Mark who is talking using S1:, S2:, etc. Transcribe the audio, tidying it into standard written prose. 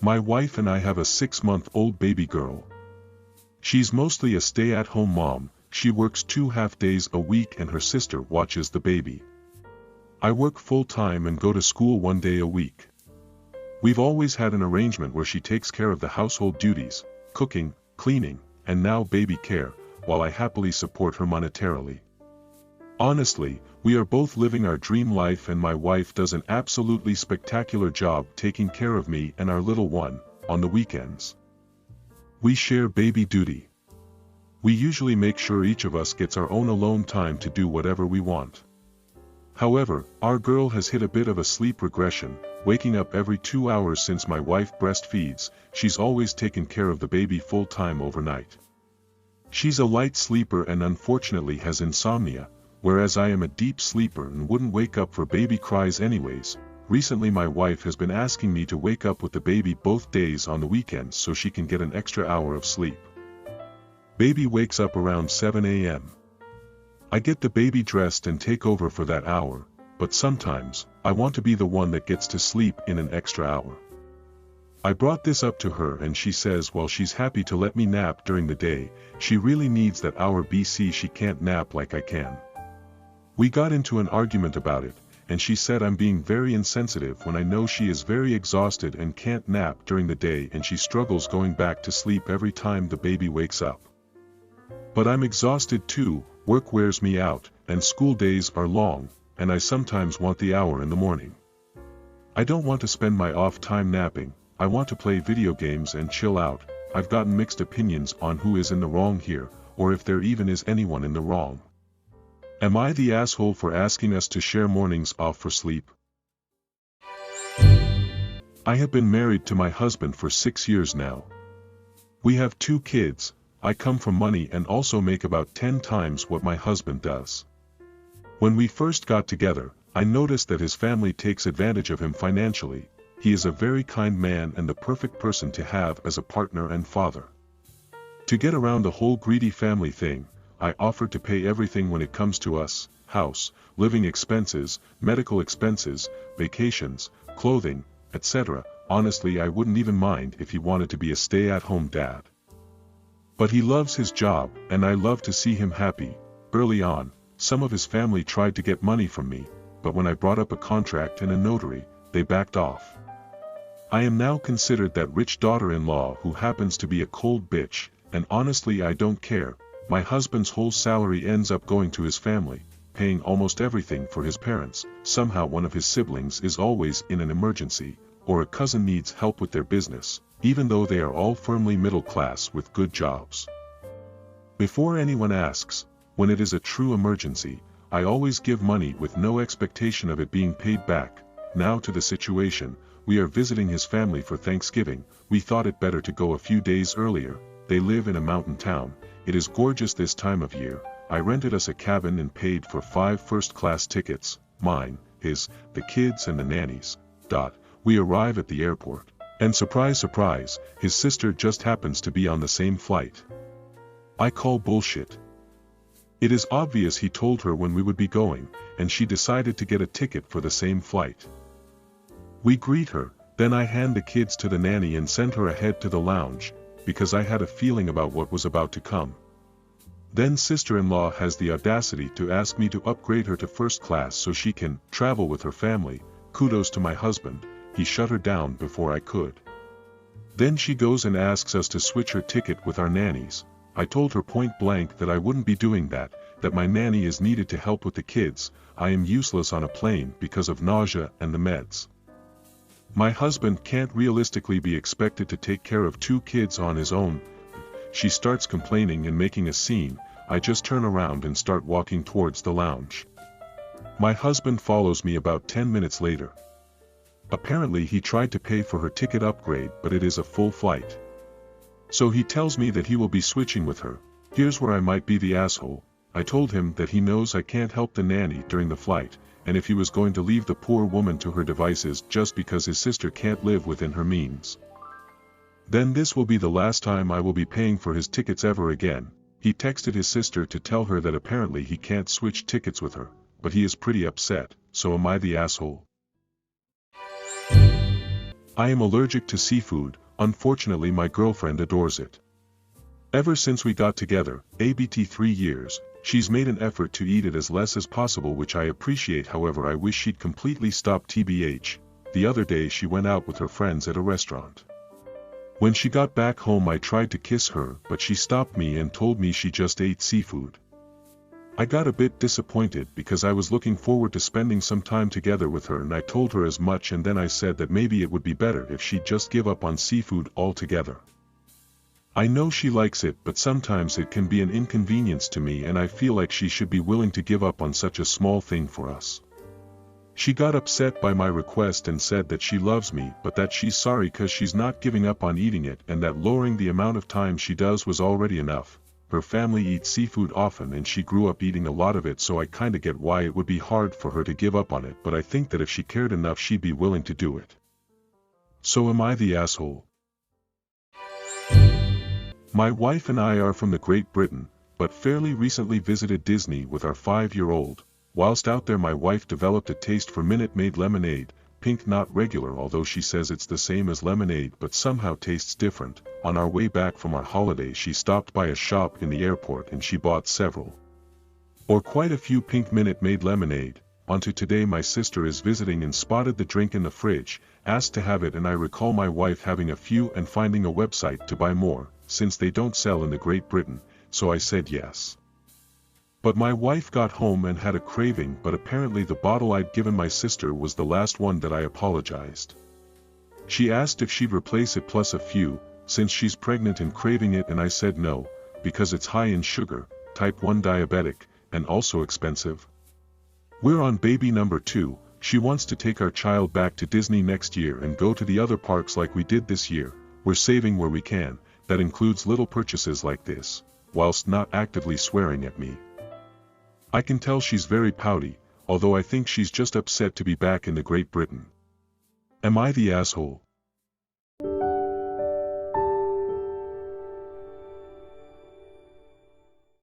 S1: My wife and I have a 6-month-old baby girl. She's mostly a stay-at-home mom. She works 2 half-days a week and her sister watches the baby. I work full-time and go to school 1 day a week. We've always had an arrangement where she takes care of the household duties, cooking, cleaning, and now baby care, while I happily support her monetarily. Honestly, we are both living our dream life and my wife does an absolutely spectacular job taking care of me and our little one, on the weekends. We share baby duty. We usually make sure each of us gets our own alone time to do whatever we want. However, our girl has hit a bit of a sleep regression, waking up every 2 hours since my wife breastfeeds. She's always taken care of the baby full-time overnight. She's a light sleeper and unfortunately has insomnia, whereas I am a deep sleeper and wouldn't wake up for baby cries anyways. Recently my wife has been asking me to wake up with the baby both days on the weekends so she can get an extra hour of sleep. Baby wakes up around 7 a.m. I get the baby dressed and take over for that hour, but sometimes, I want to be the one that gets to sleep in an extra hour. I brought this up to her and she says while she's happy to let me nap during the day, she really needs that hour BC she can't nap like I can. We got into an argument about it, and she said I'm being very insensitive when I know she is very exhausted and can't nap during the day and she struggles going back to sleep every time the baby wakes up. But I'm exhausted too, work wears me out, and school days are long, and I sometimes want the hour in the morning. I don't want to spend my off time napping, I want to play video games and chill out. I've gotten mixed opinions on who is in the wrong here, or if there even is anyone in the wrong. Am I the asshole for asking us to share mornings off for sleep? I have been married to my husband for 6 years now. We have 2 kids. I come from money and also make about 10 times what my husband does. When we first got together, I noticed that his family takes advantage of him financially. He is a very kind man and the perfect person to have as a partner and father. To get around the whole greedy family thing, I offered to pay everything when it comes to us: house, living expenses, medical expenses, vacations, clothing, etc. Honestly, I wouldn't even mind if he wanted to be a stay-at-home dad. But he loves his job, and I love to see him happy. Early on, some of his family tried to get money from me, but when I brought up a contract and a notary, they backed off. I am now considered that rich daughter-in-law who happens to be a cold bitch, and honestly I don't care. My husband's whole salary ends up going to his family, paying almost everything for his parents. Somehow one of his siblings is always in an emergency, or a cousin needs help with their business, even though they are all firmly middle class with good jobs. Before anyone asks, when it is a true emergency, I always give money with no expectation of it being paid back. Now to the situation, we are visiting his family for Thanksgiving. We thought it better to go a few days earlier. They live in a mountain town. It is gorgeous this time of year. I rented us a cabin and paid for 5 first-class tickets, mine, his, the kids and the nannies. We arrive at the airport, and surprise surprise, his sister just happens to be on the same flight. I call bullshit. It is obvious he told her when we would be going, and she decided to get a ticket for the same flight. We greet her, then I hand the kids to the nanny and send her ahead to the lounge, because I had a feeling about what was about to come. Then sister-in-law has the audacity to ask me to upgrade her to first class so she can travel with her family. Kudos to my husband, he shut her down before I could. Then she goes and asks us to switch her ticket with our nannies. I told her point blank that I wouldn't be doing that my nanny is needed to help with the kids. I am useless on a plane because of nausea and the meds. My husband can't realistically be expected to take care of 2 kids on his own. She starts complaining and making a scene. I just turn around and start walking towards the lounge. My husband follows me about 10 minutes later. Apparently he tried to pay for her ticket upgrade, but it is a full flight. So he tells me that he will be switching with her. Here's where I might be the asshole. I told him that he knows I can't help the nanny during the flight, and if he was going to leave the poor woman to her devices just because his sister can't live within her means, then this will be the last time I will be paying for his tickets ever again. He texted his sister to tell her that apparently he can't switch tickets with her, but he is pretty upset. So am I the asshole? I am allergic to seafood, unfortunately my girlfriend adores it. Ever since we got together, ABT 3 years, she's made an effort to eat it as less as possible, which I appreciate. However, I wish she'd completely stop. TBH, the other day she went out with her friends at a restaurant. When she got back home I tried to kiss her, but she stopped me and told me she just ate seafood. I got a bit disappointed because I was looking forward to spending some time together with her, and I told her as much, and then I said that maybe it would be better if she'd just give up on seafood altogether. I know she likes it, but sometimes it can be an inconvenience to me, and I feel like she should be willing to give up on such a small thing for us. She got upset by my request and said that she loves me, but that she's sorry cause she's not giving up on eating it, and that lowering the amount of time she does was already enough. Her family eats seafood often and she grew up eating a lot of it, so I kinda get why it would be hard for her to give up on it, but I think that if she cared enough she'd be willing to do it. So am I the asshole? My wife and I are from the Great Britain, but fairly recently visited Disney with our 5-year-old. Whilst out there my wife developed a taste for Minute Maid lemonade, pink, not regular, although she says it's the same as lemonade but somehow tastes different. On our way back from our holiday she stopped by a shop in the airport and she bought several, or quite a few pink Minute Maid lemonade. Onto today my sister is visiting and spotted the drink in the fridge, asked to have it, and I recall my wife having a few and finding a website to buy more, since they don't sell in the Great Britain, so I said yes. But my wife got home and had a craving, but apparently the bottle I'd given my sister was the last one. That I apologized. She asked if she'd replace it plus a few, since she's pregnant and craving it, and I said no, because it's high in sugar, type 1 diabetic, and also expensive. We're on baby number 2, she wants to take our child back to Disney next year and go to the other parks like we did this year. We're saving where we can, that includes little purchases like this, whilst not actively swearing at me. I can tell she's very pouty, although I think she's just upset to be back in the Great Britain. Am I the asshole?